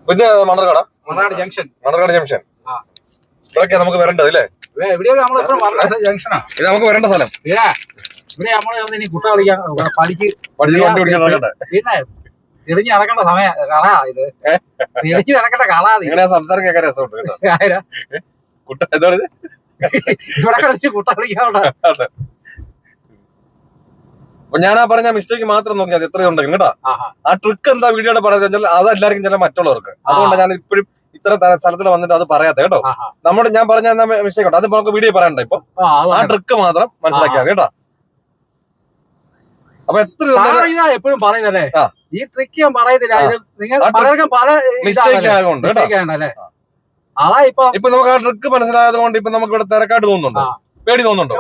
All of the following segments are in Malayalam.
പിന്നെ മണ്ണർക്കാട് ജംഗ്ഷൻ. ഇവിടെയൊക്കെ നമുക്ക് വരേണ്ടത് അല്ലേ? എവിടെയൊക്കെ നമ്മൾ ജംഗ്ഷനാ ഇത് നമുക്ക് വരേണ്ട സ്ഥലം. ഇവിടെ നമ്മള് ഇനി കുട്ട കളിക്കാൻ പഠിക്ക് വണ്ടി ഓടിക്കാൻ നടക്കട്ടെ. പിന്നെ തിരിഞ്ഞ് നടക്കേണ്ട സമയം കളാ ഇത്. തിരിഞ്ഞ് നടക്കേണ്ട കളാ ഇങ്ങനെ സംസാരം കേൾക്കാൻ രസമുണ്ട് കേട്ടോ. കുട്ട എന്താണ് ഇവിടെ കളിച്ച് കുട്ട കളിക്കാനുള്ള. അപ്പൊ ഞാൻ ആ പറഞ്ഞ മിസ്റ്റേക്ക് മാത്രം നോക്കിയാൽ എത്രയുണ്ടെങ്കിലും കേട്ടോ. ആ ട്രിക്ക് എന്താ വീഡിയോയുടെ പറയുന്നത് അത് എല്ലാവർക്കും ചില മറ്റുള്ളവർക്ക്. അതുകൊണ്ട് ഞാൻ ഇപ്പോഴും ഇത്ര സ്ഥലത്തിൽ വന്നിട്ട് അത് പറയാത്ത കേട്ടോ. ഞാൻ പറഞ്ഞ മിസ്റ്റേക്ക് ഉണ്ട്, അത് നമുക്ക് വീഡിയോ പറയണ്ട. ഇപ്പൊ ആ ട്രിക്ക് മാത്രം മനസ്സിലാക്കിയാൽ കേട്ടോ. അപ്പൊ എപ്പോഴും പറയുന്നല്ലേ ഈ ട്രിക്ക് ഞാൻ പറയുന്നില്ല. നിങ്ങൾ പലർക്കും പല മിസ്റ്റേക്ക് ആയതുകൊണ്ട് അതാ ഇപ്പൊ നമുക്ക് ആ ട്രിക്ക് മനസ്സിലായത് കൊണ്ട് ഇപ്പൊ നമുക്ക് ഇവിടെ തിരക്കായിട്ട് തോന്നുന്നുണ്ടോ? പേടി തോന്നുന്നുണ്ടോ?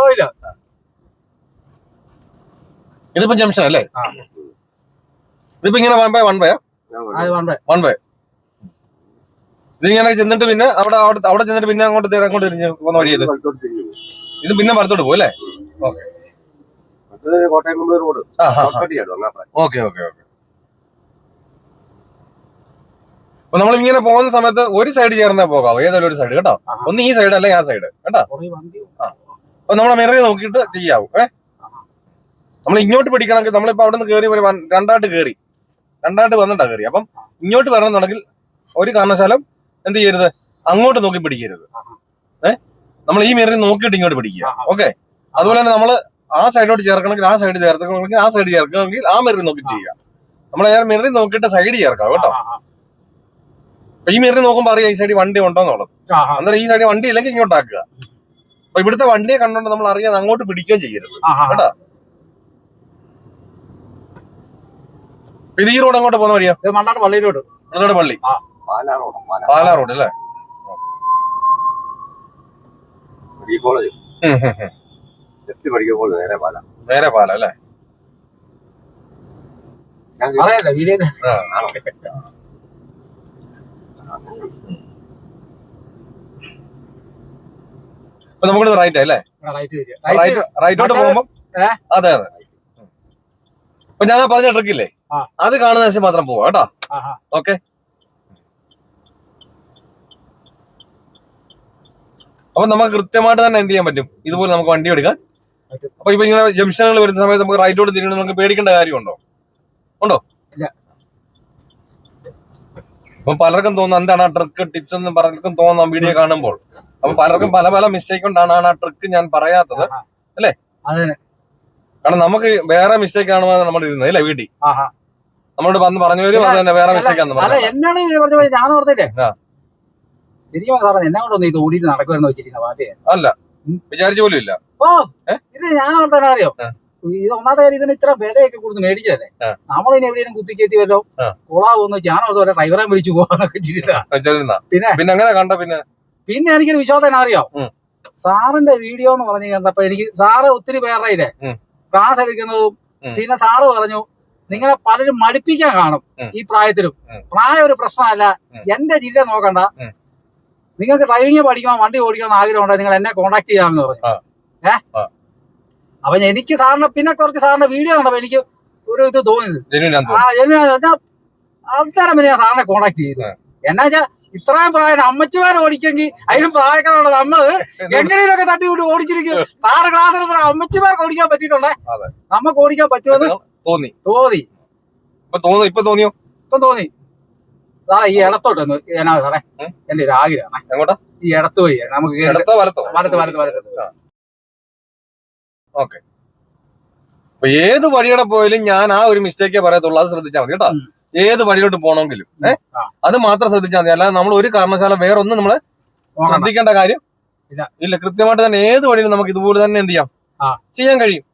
ഇതിപ്പോ ജംഗ്ഷൻ അല്ലേ? ഇതിപ്പോ ഇങ്ങനെ വൺ വേ ഇതിങ്ങനെ ചെന്നിട്ട് പിന്നെ അവിടെ ചെന്നിട്ട് പിന്നെ അങ്ങോട്ട് തിരിഞ്ഞ് പോകുന്ന വഴി ഇത് പിന്നെ വലത്തോട്ട് പോകും അല്ലേ? ഓക്കെ. അപ്പൊ നമ്മൾ ഇങ്ങനെ പോകുന്ന സമയത്ത് ഒരു സൈഡ് ചേർന്നേ പോകാവോ, ഏതായാലും ഒരു സൈഡ് കേട്ടോ. ഒന്ന് ഈ സൈഡ് അല്ലെങ്കിൽ ആ സൈഡ് കേട്ടോ. അപ്പൊ നമ്മളെ മിററിൽ നോക്കിയിട്ട് ചെയ്യാവൂ. നമ്മൾ ഇങ്ങോട്ട് പിടിക്കണമെങ്കിൽ നമ്മളിപ്പോ അവിടെ നിന്ന് കയറി രണ്ടായിട്ട് വന്നിട്ടാ കയറി. അപ്പം ഇങ്ങോട്ട് വരണമെന്നുണ്ടെങ്കിൽ ഒരു കാരണവശാലും എന്ത് ചെയ്യരുത്, അങ്ങോട്ട് നോക്കി പിടിക്കരുത്. നമ്മൾ ഈ മിററിൽ നോക്കിയിട്ട് ഇങ്ങോട്ട് പിടിക്കുക. ഓക്കെ. അതുപോലെ തന്നെ നമ്മള് ആ സൈഡോട്ട് ചേർക്കണമെങ്കിൽ ആ സൈഡ് ചേർക്കണമെങ്കിൽ ആ സൈഡ് ചേർക്കണമെങ്കിൽ ആ മിററിൽ നോക്കി ചെയ്യുക. നമ്മൾ മിററിൽ നോക്കിയിട്ട് സൈഡ് ചേർക്കാം കേട്ടോ. അപ്പൊ ഈ മിററിൽ നോക്കുമ്പോൾ അറിയാം ഈ സൈഡിൽ വണ്ടി ഉണ്ടോ എന്നുള്ളത്. അന്നേരം ഈ സൈഡിൽ വണ്ടി ഇല്ലെങ്കിൽ ഇങ്ങോട്ടാക്കുക. അപ്പൊ ഇവിടുത്തെ വണ്ടിയെ കണ്ടോണ്ട് നമ്മൾ അറിയാതെ അങ്ങോട്ട് പിടിക്കുകയും ചെയ്യരുത് കേട്ടോ. ഇത് ഈ റോഡ് അങ്ങോട്ട് പോകുന്ന വഴിയാ? മണ്ണാട് പള്ളി റോഡ്. പള്ളി പാലാ റോഡ് അല്ലേ? നേരെ പാല അല്ലേ? അപ്പൊ നമുക്കിത് റൈറ്റ് അല്ലേ? റൈറ്റോട്ട് പോകുമ്പോ അതെ. അപ്പൊ ഞാൻ പറഞ്ഞ ട്രിക്കില്ലേ, അത് കാണുന്ന ദിവസം മാത്രം പോവാ കേട്ടോ. ഓക്കെ. അപ്പൊ നമുക്ക് കൃത്യമായിട്ട് തന്നെ എന്ത് ചെയ്യാൻ പറ്റും, ഇതുപോലെ നമുക്ക് വണ്ടി എടുക്കാൻ. അപ്പൊ ഇപ്പൊ ഇങ്ങനെ ജംഗ്ഷനുകൾ വരുന്ന സമയത്ത് നമുക്ക് റൈറ്റോട്ട് തിരിയണം, നമുക്ക് പേടിക്കേണ്ട കാര്യമുണ്ടോ? അപ്പൊ പലർക്കും തോന്നുന്നു എന്താണ് ആ ട്രിക്ക് ടിപ്സ് എന്ന് പലർക്കും തോന്നാം വീഡിയോ കാണുമ്പോൾ. അപ്പൊ പലർക്കും പല മിസ്റ്റേക്ക് കൊണ്ടാണ് ആ ട്രിക്ക് ഞാൻ പറയാത്തത് അല്ലേ? കാരണം നമുക്ക് വേറെ മിസ്റ്റേക്ക് ആണോ നമ്മൾ ഇരുന്നത് അല്ലേ വീട്ടിൽ നമ്മളോട് വന്ന് പറഞ്ഞു വരും. അത് തന്നെ വേറെ മിസ്റ്റേക്ക് ആണെന്ന് പറഞ്ഞു. ഞാൻ ഓർത്തില്ലേ ശരിക്കും സാറേ എന്നെ കൊണ്ടൊന്നും ഇത് ഓടിയിട്ട് നടക്കുമെന്ന് വെച്ചിരിക്കുന്ന അല്ല, വിചാരിച്ച പോലും ഇല്ല. ഇത് ഞാൻ ഓർത്താൻ അറിയോ, ഇത് ഒന്നാമത്തെ കാര്യം ഇതിന് ഇത്ര വിലയൊക്കെ കൊടുത്ത് മേടിച്ചതല്ലേ. നമ്മളിനി എവിടെയും കുത്തിക്കയറ്റി വല്ലോ കൊളാവെന്ന് വെച്ച് ഞാൻ ഓർത്ത് ഡ്രൈവറെ വിളിച്ചു പോകാന്നൊക്കെ ചെയ്തിരുന്ന. പിന്നെ അങ്ങനെ കണ്ട പിന്നെ എനിക്കൊരു വിശ്വാസം അറിയോ, സാറിന്റെ വീഡിയോ എന്ന് പറഞ്ഞു കണ്ടപ്പോ എനിക്ക് സാറ് ഒത്തിരി പേരുടെ ഇല്ലേ ക്ലാസ് എടുക്കുന്നതും പിന്നെ സാറ് പറഞ്ഞു നിങ്ങളെ പലരും മടുപ്പിക്കാൻ കാണും ഈ പ്രായത്തിലും. പ്രായം ഒരു പ്രശ്നമല്ല, എന്റെ ജില്ല നോക്കണ്ട, നിങ്ങൾക്ക് ഡ്രൈവിംഗ് പഠിക്കണം വണ്ടി ഓടിക്കണം ആഗ്രഹം ഉണ്ടെങ്കിൽ നിങ്ങൾ എന്നെ കോണ്ടാക്ട് ചെയ്യാമെന്ന് പറഞ്ഞു. അപ്പൊ എനിക്ക് സാറിന് പിന്നെ കുറച്ച് സാറിന്റെ വീഡിയോ കണ്ടപ്പോ എനിക്ക് ഒരു ഇത് തോന്നിയത് അന്നേരം പിന്നെ ഞാൻ സാറിനെ കോണ്ടാക്ട് ചെയ്തു. എന്നാ വെച്ചാ ഇത്രയും പ്രായം അമ്മച്ചിമാർ ഓടിക്കെങ്കിൽ അതിനും പ്രായക്കാരുള്ള നമ്മള് എങ്ങനെയൊക്കെ തട്ടിവിട്ട് ഓടിച്ചിരിക്കും. സാറ് ക്ലാസ് എടുത്ത അമ്മച്ചിമാർക്ക് ഓടിക്കാൻ പറ്റിയിട്ടുണ്ടേ, നമുക്ക് ഓടിക്കാൻ പറ്റുമെന്ന് തോന്നി. ഇപ്പൊ തോന്നി സാറേ ഈ ഇടത്തോട്ടൊന്ന് എന്നാ സാറേ എന്റെ ഒരു ആഗ്രഹമാണ്. ഈ ഇടത്ത് വഴിയാണ് നമുക്ക് വലത്ത്. ഓക്കെ. അപ്പൊ ഏത് വഴിയുടെ പോയാലും ഞാൻ ആ ഒരു മിസ്റ്റേക്കേ പറയത്തുള്ളൂ, അത് ശ്രദ്ധിച്ചാൽ മതി കേട്ടോ. ഏത് വഴിയിലോട്ട് പോകണമെങ്കിലും അത് മാത്രം ശ്രദ്ധിച്ചാൽ മതി. അല്ലാതെ നമ്മൾ ഒരു കാരണവശാലും വേറെ ഒന്നും നമ്മള് ശ്രദ്ധിക്കേണ്ട കാര്യം ഇല്ല. കൃത്യമായിട്ട് തന്നെ ഏത് വഴിയിലും നമുക്ക് ഇതുപോലെ തന്നെ എന്ത് ചെയ്യാൻ കഴിയും.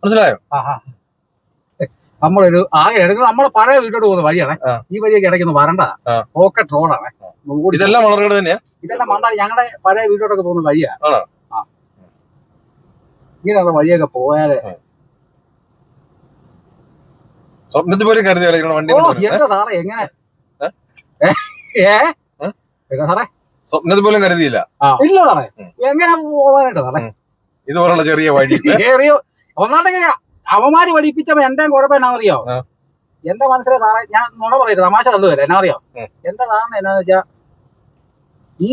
മനസ്സിലായോ? നമ്മളൊരു നമ്മളെ പഴയ വീട്ടിലോട്ട് പോകുന്ന വഴിയാണ് ഈ വഴിയൊക്കെ ഇടയ്ക്കൊന്ന് വരണ്ടതാ, പോക്കറ്റ് റോഡാണ്. ഇതെല്ലാം മണർകാട് തന്നെയാ? ഇതെല്ലാം മണ്ണാടി ഞങ്ങളുടെ പഴയ വീട്ടിലോട്ടൊക്കെ പോകുന്ന വഴിയാണ്. ഇങ്ങനെയുള്ള വഴിയൊക്കെ പോയാല് സ്വപ്നത്തിൽ പോലും കരുതി വണ്ടി സാറേ എങ്ങനെ സാറേ സ്വപ്നത്തിൽ പോലും കരുതിയില്ല. ഇല്ല സാറേ, എങ്ങനെ പോകാനായിട്ട് സാറേ ഇതുപോലുള്ള ചെറിയ വഴി ഒന്നാമത്തെ അവന്മാര് പഠിപ്പിച്ചപ്പോ എന്റെ കുഴപ്പം എന്നാ അറിയോ, എന്റെ മനസ്സിലെ സാറേ ഞാൻ നുണ പറയരുത്, തമാശ കണ്ടുവരാം. എന്നാ അറിയോ, എന്റെ ധാരണ എന്നാന്ന് വെച്ചാ ഈ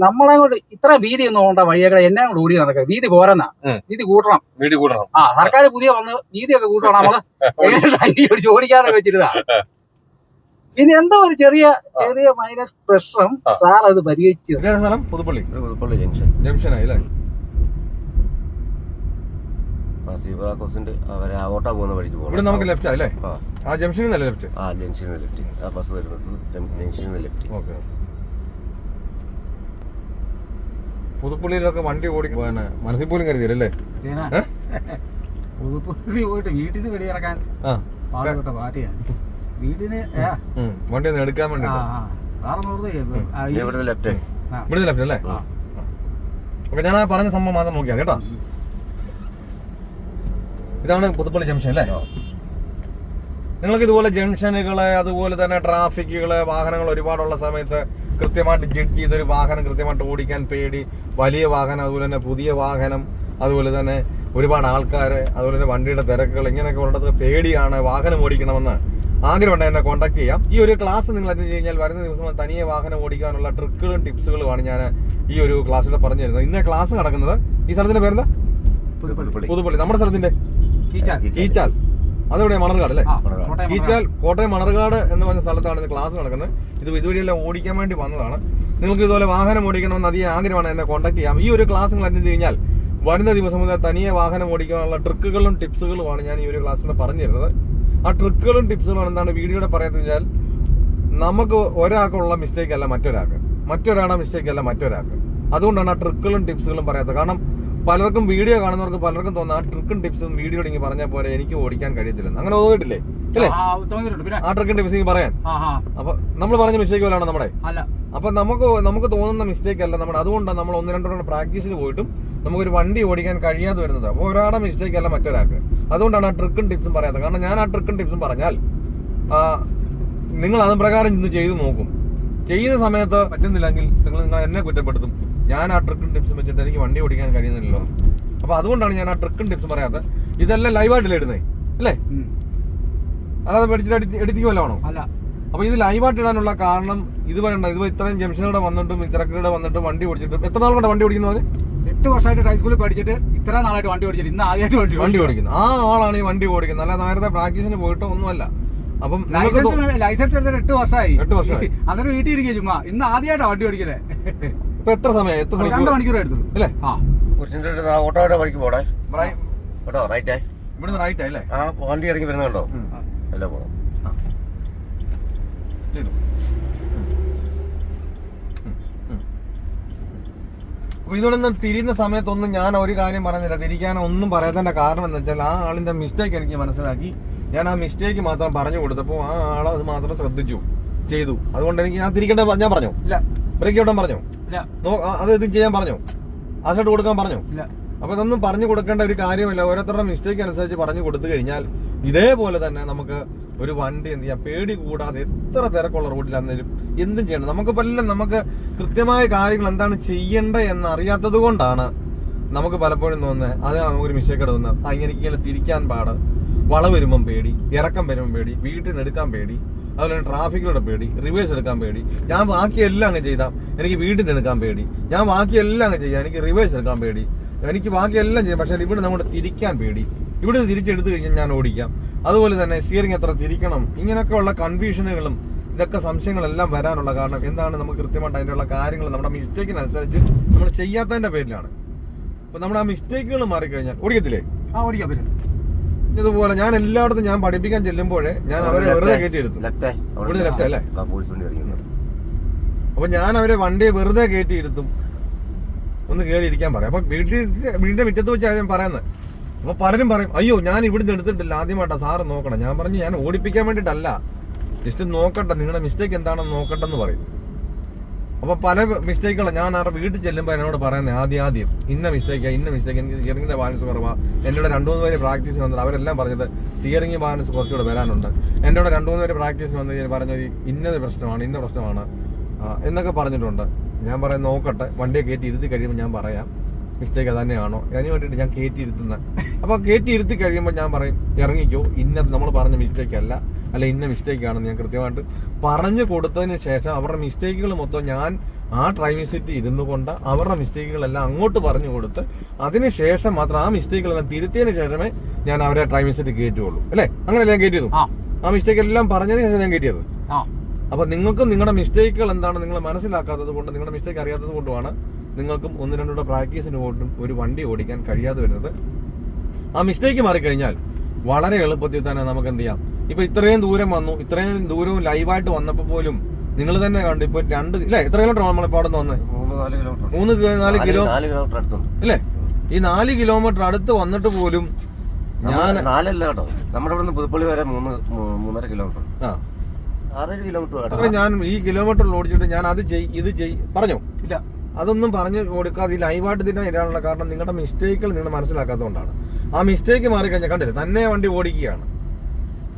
നമ്മളെ കൊണ്ട് ഇത്രയും വീതി ഒന്നും കൊണ്ട വഴിയൊക്കെ എന്നെ കൊണ്ട് ഓടി നടക്കുക. വീതി പോരെന്നാ, വീതി കൂട്ടണം. സർക്കാർ പുതിയ വന്ന് വീതിയൊക്കെ കൂട്ടണം. നമ്മള് ഓടിക്കാനൊക്കെ വെച്ചിരുന്നാ. പിന്നെ എന്തോ ഒരു ചെറിയ മൈനസ് പ്രശ്നം സാർ അത് പരിഹരിച്ചു. സ്ഥലം പുതുപ്പള്ളി ജംഗ്ഷൻ ആയില്ലേ? ഓട്ടോ പോകുന്ന വഴിക്ക് പോകണം. ഇവിടെ നമുക്ക് ലെഫ്റ്റ് ആയില്ലേ? ആ ജംഗ്ഷനിൽ നിന്നല്ലേ ലെഫ്റ്റ്? ആ ജംഗ്ഷനിൽ നിന്ന് ലെഫ്റ്റ്. ആ ബസ് വരുന്നത് ജംഗ്ഷനിൽ നിന്ന് ലെഫ്റ്റ്. ഓക്കെ. പുതുപ്പള്ളിയിലൊക്കെ വണ്ടി ഓടിക്കാൻ മനസ്സിൽ പോലും കരുതിയല്ലേ? പുതുപ്പള്ളി പോയിട്ട് വീട്ടിൽ വെളിയിറക്കാൻ വീട്ടിന് വണ്ടി ഒന്ന് എടുക്കാൻ വേണ്ടി ഇവിടുന്ന് ലെഫ്റ്റ്. ഇവിടുന്ന് ലെഫ്റ്റ് അല്ലേ? ഓക്കെ, ഞാൻ ആ പറഞ്ഞ സംഭവം മാത്രം നോക്കിയാൽ കേട്ടോ. ഇതാണ് പുതുപ്പള്ളി ജംഗ്ഷൻ അല്ലേ? നിങ്ങൾക്ക് ഇതുപോലെ ജംഗ്ഷനുകള്, അതുപോലെ തന്നെ ട്രാഫിക്കുകള്, വാഹനങ്ങൾ ഒരുപാടുള്ള സമയത്ത് കൃത്യമായിട്ട് ജഡ്ജ് ചെയ്തൊരു വാഹനം കൃത്യമായിട്ട് ഓടിക്കാൻ പേടി, വലിയ വാഹനം, അതുപോലെ തന്നെ പുതിയ വാഹനം, അതുപോലെ തന്നെ ഒരുപാട് ആൾക്കാർ, അതുപോലെ തന്നെ വണ്ടിയുടെ തിരക്കുകൾ, ഇങ്ങനെയൊക്കെ ഉള്ളത് പേടിയാണ്, വാഹനം ഓടിക്കണമെന്ന് ആഗ്രഹമുണ്ട്, എന്നെ കോൺടാക്ട് ചെയ്യാം. ഈ ഒരു ക്ലാസ് നിങ്ങൾ അറ്റൻഡ് കഴിഞ്ഞാൽ വരുന്ന ദിവസം തനിയെ വാഹനം ഓടിക്കാനുള്ള ട്രിക്കുകളും ടിപ്സുകളുമാണ് ഞാൻ ഈ ഒരു ക്ലാസ്സിലൂടെ പറഞ്ഞു തരുന്നത്. ഇന്ന് ക്ലാസ് നടക്കുന്നത് ഈ സ്ഥലത്തിന്റെ പേരെന്താ? പുതുപ്പള്ളി. നമ്മുടെ സ്ഥലത്തിന്റെ കീച്ചാൽ. അതെവിടെ? മണർകാട് അല്ലേ? കീച്ചാൽ കോട്ടയം മണർകാട് എന്ന് പറഞ്ഞ സ്ഥലത്താണ് ഇന്ന് ക്ലാസ് നടക്കുന്നത്. ഇതുവഴിയെല്ലാം ഓടിക്കാൻ വേണ്ടി വന്നതാണ്. നിങ്ങൾക്ക് ഇതുപോലെ വാഹനം ഓടിക്കണമെന്ന് അധികം ആഗ്രഹമാണ്, എന്നെ കോൺടാക്ട് ചെയ്യാം. ഈ ഒരു ക്ലാസ് നിങ്ങൾ അറ്റൻഡ് കഴിഞ്ഞാൽ വരുന്ന ദിവസം മുതൽ തനിയെ വാഹനം ഓടിക്കാനുള്ള ട്രിക്കുകളും ടിപ്സുകളുമാണ് ഞാൻ ഈ ഒരു ക്ലാസ്സിലൂടെ പറഞ്ഞു തരുന്നത്. ആ ട്രിക്കുകളും ടിപ്സുകളും എന്താണ് വീഡിയോയുടെ പറയാന്ന് വെച്ചാൽ, നമുക്ക് ഒരാൾക്കുള്ള മിസ്റ്റേക്ക് അല്ല മറ്റൊരാളുടെ മിസ്റ്റേക്ക് അല്ല മറ്റൊരാൾക്ക്. അതുകൊണ്ടാണ് ആ ട്രിക്കുകളും ടിപ്സുകളും പറയാത്തത്. കാരണം പലർക്കും വീഡിയോ കാണുന്നവർക്ക് പലർക്കും തോന്നുന്നു ആ ട്രിക്കും ടിപ്സും വീഡിയോ ഇങ്ങനെ പറഞ്ഞ പോലെ എനിക്ക് ഓടിക്കാൻ കഴിയത്തില്ല. അങ്ങനെ തോന്നിയിട്ടില്ലേ? അല്ലേ? ആ ട്രിക്കും ടിപ്സ് പറയാൻ. അപ്പൊ നമ്മൾ പറഞ്ഞ മിസ്റ്റേക്ക് പോലാണ് നമ്മുടെ. അപ്പൊ നമുക്ക് തോന്നുന്ന മിസ്റ്റേക്ക് അല്ല നമ്മുടെ. അതുകൊണ്ടാണ് നമ്മൾ 1-2 പ്രാക്ടീസിന് പോയിട്ടും നമുക്കൊരു വണ്ടി ഓടിക്കാൻ കഴിയാതെ വരുന്നത്. അപ്പോൾ ഒരാളുടെ മിസ്റ്റേക്ക് അല്ല മറ്റൊരാൾക്ക്. അതുകൊണ്ടാണ് ആ ട്രിക്കും ടിപ്സും പറയാത്തത്. കാരണം ഞാൻ ആ ട്രിക്കും ടിപ്സും പറഞ്ഞാൽ നിങ്ങൾ അത് പ്രകാരം ഇന്ന് ചെയ്തു നോക്കും. ചെയ്യുന്ന സമയത്ത് പറ്റുന്നില്ലെങ്കിൽ നിങ്ങൾ എന്നെ കുറ്റപ്പെടുത്തും. ഞാൻ ആ ട്രിക്കും ടിപ്സും വെച്ചിട്ട് എനിക്ക് വണ്ടി ഓടിക്കാൻ കഴിയുന്നില്ലല്ലോ. അപ്പൊ അതുകൊണ്ടാണ് ഞാൻ ആ ട്രിക്കും ടിപ്സും പറയാത്തത്. ഇതെല്ലാം ലൈവായിട്ടല്ലേ ഇടുന്നേ അല്ലേ? അല്ലാതെ പഠിച്ചിട്ട് എഡിറ്റിംഗ് വല്ല ആണോ? അല്ല. അപ്പൊ ഇത് ലൈവായിട്ട് ഇടാനുള്ള കാരണം ഇത് പറയണ്ട. ഇത് ഇത്രയും ജംഗ്ഷനുകൂടെ വന്നിട്ടും തിരക്കുകൂടെ വന്നിട്ടും വണ്ടി ഓടിച്ചിട്ടും എത്ര നാൾ കൊണ്ട് വണ്ടി ഓടിക്കുന്നത്? 8 വർഷമായിട്ട് ഹൈസ്കൂളിൽ പഠിച്ചിട്ട് ഇത്ര നാളായിട്ട് വണ്ടി ഓടിച്ചിട്ട് ഇന്ന് ആദ്യമായിട്ട് വണ്ടി ഓടിക്കുന്നത് ആ ആളാണ് ഈ വണ്ടി ഓടിക്കുന്നത്. അല്ലാതെ നേരത്തെ പ്രാക്ടീസിന് പോയിട്ടോ ഒന്നുമല്ല. അപ്പം ലൈസൻസ് എടുത്തിട്ട് 8 വർഷമായി. അതൊരു വീട്ടിൽ ഇരിക്കുക ചുമ്മാ. ഇന്ന് ആദ്യമായിട്ടാണ് വണ്ടി ഓടിക്കുന്നത്. ഇപ്പൊ എത്ര സമയം? 2 മണിക്കൂർ എടുത്തു അല്ലേ? ഓട്ടോയുടെ വഴിക്ക് പോടേ. റൈറ്റ് ആയി. ഇവിടുന്ന് റൈറ്റ് ആയില്ലേ? ആ വണ്ടി ഇറങ്ങി വരുന്നുണ്ടോ? അല്ല പോണം. അപ്പൊ ഇതോടൊന്നും തിരിയുന്ന സമയത്തൊന്നും ഞാൻ ഒരു കാര്യം പറഞ്ഞില്ല. തിരിക്കാനൊന്നും പറയാത്തതിന്റെ കാരണം എന്താ വെച്ചാൽ ആ ആളിന്റെ മിസ്റ്റേക്ക് എനിക്ക് മനസ്സിലാക്കി. ഞാൻ ആ മിസ്റ്റേക്ക് മാത്രം പറഞ്ഞു കൊടുത്തപ്പോൾ ആ ആൾ അത് മാത്രം ശ്രദ്ധിച്ചു ചെയ്തു. അതുകൊണ്ട് എനിക്ക് ഞാൻ തിരിക്കേണ്ട ഞാൻ പറഞ്ഞു ഇല്ല. ബ്രേക്ക് ഔട്ടാൻ പറഞ്ഞു ഇല്ല. അത് ഇത് ചെയ്യാൻ പറഞ്ഞു, ആ സൈഡ് കൊടുക്കാൻ പറഞ്ഞു ഇല്ല. അപ്പൊ ഇതൊന്നും പറഞ്ഞു കൊടുക്കേണ്ട ഒരു കാര്യമില്ല. ഓരോരുത്തരുടെ മിസ്റ്റേക്ക് അനുസരിച്ച് പറഞ്ഞു കൊടുത്തു കഴിഞ്ഞാൽ ഇതേപോലെ തന്നെ നമുക്ക് ഒരു വണ്ടി എന്ത് ചെയ്യാം പേടി കൂടാതെ എത്ര തിരക്കുള്ള റൂട്ടിലാണെങ്കിലും എന്തും ചെയ്യണം. നമുക്ക് കൃത്യമായ കാര്യങ്ങൾ എന്താണ് ചെയ്യേണ്ടത് എന്ന് അറിയാത്തത് കൊണ്ടാണ് നമുക്ക് പലപ്പോഴും തോന്നുന്നത് അത് നമുക്കൊരു മിസ്റ്റേക്ക് തോന്നുന്നത്. എനിക്കിങ്ങനെ തിരിക്കാൻ പാട്, വളവ് വരുമ്പം പേടി, ഇറക്കം വരുമ്പം പേടി, വീട്ടിൽ നിന്ന് എടുക്കാൻ പേടി, അതുപോലെ തന്നെ ട്രാഫിക്കിലൂടെ പേടി, റിവേഴ്സ് എടുക്കാൻ പേടി. ഞാൻ ബാക്കിയെല്ലാം അങ്ങ് ചെയ്താൽ എനിക്ക് വീട്ടിൽ നിന്ന് എടുക്കാൻ പേടി. ഞാൻ ബാക്കിയെല്ലാം അങ്ങ് ചെയ്യാം, എനിക്ക് റിവേഴ്സ് എടുക്കാൻ പേടി. എനിക്ക് ബാക്കിയെല്ലാം ചെയ്യാം, പക്ഷേ ഇവിടെ നമ്മുടെ തിരിക്കാൻ പേടി. ഇവിടെ നിന്ന് തിരിച്ചെടുത്തു കഴിഞ്ഞാൽ ഞാൻ ഓടിക്കാം. അതുപോലെ തന്നെ സ്റ്റിയറിംഗ് എത്ര തിരിക്കണം, ഇങ്ങനെയൊക്കെയുള്ള കൺഫ്യൂഷനുകളും ഇതൊക്കെ സംശയങ്ങളെല്ലാം വരാനുള്ള കാരണം എന്താണ്? നമുക്ക് കൃത്യമായിട്ട് അതിൻ്റെയുള്ള കാര്യങ്ങൾ നമ്മുടെ മിസ്റ്റേക്കിനനുസരിച്ച് നമ്മൾ ചെയ്യാത്തതിന്റെ പേരിലാണ്. അപ്പൊ നമ്മുടെ ആ മിസ്റ്റേക്കുകൾ മാറിക്കഴിഞ്ഞാൽ ഓടിക്കത്തില്ലേ? ഓടിക്കാൻ പറ്റും. ഇതുപോലെ ഞാൻ എല്ലായിടത്തും ഞാൻ പഠിപ്പിക്കാൻ ചെല്ലുമ്പോഴേ ഞാൻ അവരെ വെറുതെ കയറ്റിയെടുത്തു. ഇവിടുന്ന് ലെഫ്റ്റ് അല്ലേ? അപ്പൊ ഞാൻ അവരെ വണ്ടിയെ വെറുതെ കയറ്റിയിരുത്തും, ഒന്ന് കയറി ഇരിക്കാൻ പറയാം. അപ്പൊ വീടിന്റെ മുറ്റത്ത് വെച്ചാണ് ഞാൻ പറയുന്നത്. അപ്പൊ പലരും പറയും, അയ്യോ ഞാൻ ഇവിടുന്ന് എടുത്തിട്ടില്ല, ആദ്യമായിട്ടാ സാറ് നോക്കണം. ഞാൻ പറഞ്ഞു ഞാൻ ഓടിപ്പിക്കാൻ വേണ്ടിയിട്ടല്ല, ജസ്റ്റ് നോക്കട്ടെ, നിങ്ങളുടെ മിസ്റ്റേക്ക് എന്താണെന്ന് നോക്കട്ടെ എന്ന് പറയും. അപ്പൊ പല മിസ്റ്റേക്കുകളും ഞാൻ അവരുടെ വീട്ടിൽ ചെല്ലുമ്പോൾ എന്നോട് പറയുന്നത് ആദ്യം ഇന്ന മിസ്റ്റേക്ക് എനിക്ക് സ്റ്റിയറിംഗിന്റെ ബാലൻസ് കുറവാ. എന്നോട് 2-3 പേര് പ്രാക്ടീസിന് വന്നത് അവരെല്ലാം പറഞ്ഞത് സ്റ്റിയറിംഗ് ബാലൻസ് കുറച്ചുകൂടെ വരാനുണ്ട്. എന്നോട് 2-3 പേര് പ്രാക്ടീസിന് വന്നത് പറഞ്ഞത് ഇന്ന പ്രശ്നമാണ് എന്നൊക്കെ പറഞ്ഞിട്ടുണ്ട്. ഞാൻ പറയാം നോക്കട്ടെ, വണ്ടിയെ കയറ്റി ഇരുത്തി കഴിയുമ്പോൾ ഞാൻ പറയാം. മിസ്റ്റേക്ക് തന്നെയാണോ അതിന് വേണ്ടിയിട്ട് ഞാൻ കയറ്റി ഇരുത്തുന്നത്. അപ്പോൾ കയറ്റി ഇരുത്തി കഴിയുമ്പോൾ ഞാൻ പറയും ഇറങ്ങിക്കോ, ഇന്നത് നമ്മൾ പറഞ്ഞ മിസ്റ്റേക്ക് അല്ല ഇന്ന മിസ്റ്റേക്ക് ആണെന്ന് ഞാൻ കൃത്യമായിട്ട് പറഞ്ഞു കൊടുത്തതിന് ശേഷം അവരുടെ മിസ്റ്റേക്കുകൾ മൊത്തം ഞാൻ ആ ഡ്രൈവിംഗ് സീറ്റിൽ ഇരുന്നു കൊണ്ട് അവരുടെ മിസ്റ്റേക്കുകളെല്ലാം അങ്ങോട്ട് പറഞ്ഞു കൊടുത്ത് അതിന് ശേഷം മാത്രം ആ മിസ്റ്റേക്കുകളെല്ലാം തിരുത്തിയതിന് ശേഷമേ ഞാൻ അവരെ ഡ്രൈവിംഗ് സീറ്റ് കയറ്റുള്ളൂ. അല്ലേ? അങ്ങനെയല്ല ഞാൻ കയറ്റിയത്. ആ മിസ്റ്റേക്ക് എല്ലാം പറഞ്ഞതിന് ശേഷം ഞാൻ കയറ്റിയത്. അപ്പൊ നിങ്ങൾക്കും നിങ്ങളുടെ മിസ്റ്റേക്കുകൾ എന്താണ് നിങ്ങൾ മനസ്സിലാക്കാത്തത് കൊണ്ട്, നിങ്ങളുടെ മിസ്റ്റേക്ക് അറിയാത്തത് കൊണ്ടുമാണ് നിങ്ങൾക്കും 1-2 പ്രാക്ടീസിന് പോയിട്ടും ഒരു വണ്ടി ഓടിക്കാൻ കഴിയാതെ വരുന്നത്. ആ മിസ്റ്റേക്ക് മാറിക്കഴിഞ്ഞാൽ വളരെ എളുപ്പത്തിൽ തന്നെ നമുക്ക് എന്ത് ചെയ്യാം. ഇപ്പൊ ഇത്രയും ദൂരം വന്നു, ഇത്രയും ദൂരവും ലൈവായിട്ട് വന്നപ്പോ പോലും നിങ്ങൾ തന്നെ കണ്ടു. ഇപ്പൊ 2 ഇല്ലേ, എത്ര കിലോമീറ്റർ നമ്മളിപ്പോ അവിടെ നിന്ന് വന്നത്? 3-4 കിലോമീറ്റർ അല്ലേ? ഈ 4 കിലോമീറ്റർ അടുത്ത് വന്നിട്ട് പോലും ഞാൻ 4 കേട്ടോ, നമ്മുടെ ഇവിടെ നിന്ന് പുതുപ്പള്ളി വരെ 3.5 കിലോമീറ്റർ, 6 കിലോമീറ്റർ. അപ്പൊ ഞാൻ ഈ കിലോമീറ്ററിൽ ഓടിച്ചിട്ട് ഞാൻ അത് ഇത് പറഞ്ഞോ ഇല്ല, അതൊന്നും പറഞ്ഞു കൊടുക്കാതെ ഈ ലൈവായിട്ട് തന്നെ ഇടാനുള്ള കാരണം നിങ്ങളുടെ മിസ്റ്റേക്കുകൾ നിങ്ങൾ മനസ്സിലാക്കാത്തതുകൊണ്ടാണ്. ആ മിസ്റ്റേക്ക് മാറിക്കഴിഞ്ഞാൽ കണ്ടില്ല തന്നെ വണ്ടി ഓടിക്കുകയാണ്.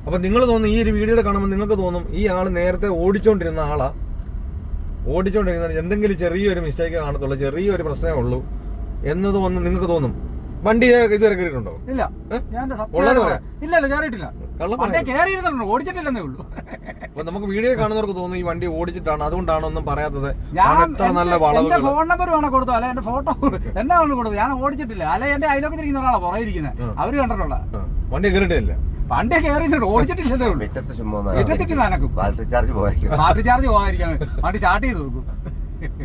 അപ്പൊ നിങ്ങൾ തോന്നും, ഈ ഒരു വീഡിയോയിൽ കാണുമ്പോൾ നിങ്ങൾക്ക് തോന്നും ഈ ആള് നേരത്തെ ഓടിച്ചോണ്ടിരുന്ന എന്തെങ്കിലും ചെറിയൊരു മിസ്റ്റേക്ക് കാണത്തുള്ളൂ, ചെറിയൊരു പ്രശ്നമേ ഉള്ളൂ എന്ന് തോന്നുന്നു നിങ്ങൾക്ക് തോന്നും. വണ്ടി ഇതുവരെ കയറിയിട്ടുണ്ടോ? ഇല്ല, ഉള്ളത് പറയാം. ഇല്ലല്ലോ, കയറിയിട്ടില്ല. ഓടിച്ചിട്ടില്ലെന്നേ ഉള്ളൂ. അപ്പൊ നമുക്ക് വീഡിയോ കാണുന്നവർക്ക് തോന്നുന്നു ഈ വണ്ടി ഓടിച്ചിട്ടാണ്, അതുകൊണ്ടാണ് ഒന്നും പറയാത്തത്. ഞാൻ നല്ല വളവ് ഫോൺ നമ്പർ വേണം കൊടുത്തു, അല്ലെ എന്റെ ഫോട്ടോ എന്നാ കൊടുത്തു. ഞാൻ ഓടിച്ചിട്ടില്ല, അല്ലെ എന്റെ അയലോക്കത്തിരിക്കുന്ന ഒരാളാ പുറകെ ഇരിക്കുന്നത്, അവര് കണ്ടിട്ടുള്ള വണ്ടി കയറിയിട്ടില്ല. വണ്ടി കയറിയിട്ടുണ്ട്, ഓടിച്ചിട്ടില്ലേ ഉള്ളൂ. ബാറ്ററി ചാർജ് പോകാതിരിക്കാൻ വണ്ടി സ്റ്റാർട്ട് ചെയ്ത് നോക്കും.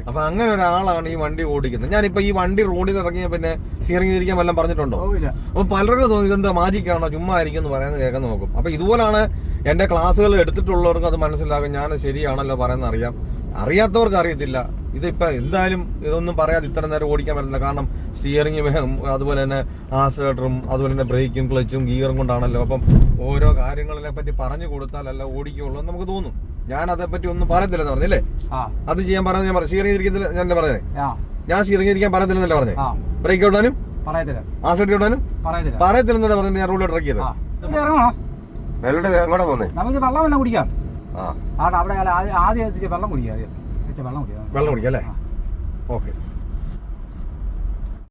അപ്പൊ അങ്ങനെ ഒരാളാണ് ഈ വണ്ടി ഓടിക്കുന്നത്. ഞാനിപ്പോ ഈ വണ്ടി റോഡിൽ ഇറങ്ങിയ പിന്നെ സ്റ്റിയറിംഗ് തിരിക്കാൻ വല്ലതും പറഞ്ഞിട്ടുണ്ടോ? അപ്പൊ പലർക്കും തോന്നി ഇതെന്താ മാജിക്കാണോ, ചുമ്മാ ആയിരിക്കും എന്ന് പറയുന്നത് കേൾക്കാൻ നോക്കും. അപ്പൊ ഇതുപോലാണ് എന്റെ ക്ലാസ്സുകൾ എടുത്തിട്ടുള്ളവർക്ക് അത് മനസ്സിലാകും. ഞാൻ ശരിയാണല്ലോ പറയുന്നത് അറിയാം, അറിയാത്തവർക്ക് അറിയത്തില്ല. ഇതിപ്പോ എന്തായാലും ഇതൊന്നും പറയാതെ ഇത്ര നേരം ഓടിക്കാൻ പറ്റില്ല. കാരണം സ്റ്റിയറിംഗ് അതുപോലെ തന്നെ ആക്സിലറേറ്ററും അതുപോലെ തന്നെ ബ്രേക്കും ക്ലച്ചും ഗിയറും കൊണ്ടാണല്ലോ. അപ്പം ഓരോ കാര്യങ്ങളെ പറ്റി പറഞ്ഞു കൊടുത്താലല്ല ഓടിക്കുള്ളൂ എന്ന് നമുക്ക് തോന്നും. ഞാൻ അതേപ്പറ്റി ഒന്നും പറയത്തില്ലെന്ന് പറഞ്ഞില്ലേ? അത് ചെയ്യാൻ പറഞ്ഞത് ഞാൻ പറഞ്ഞു. സ്റ്റിയറിംഗ് ഇരിക്കത്തില്ല ഞാൻ പറഞ്ഞേ, ഞാൻ സ്റ്റിയറിംഗ് ഇരിക്കാൻ പറയത്തില്ലെന്നല്ല പറഞ്ഞേ. ബ്രേക്ക് ഇടാനും ആക്സിലറേറ്റർ ഇടാനും പറയത്തില്ലെന്നല്ല പറഞ്ഞിട്ട് ഞാൻ റോഡിൽ ഇറക്കിയത്. നമുക്ക് വെള്ളം വല്ലതും കുടിക്കാം. അവിടെ ആദ്യം വെള്ളം കുടിക്കാം, വെള്ളം കുടിക്കാം അല്ലേ? ഓക്കെ.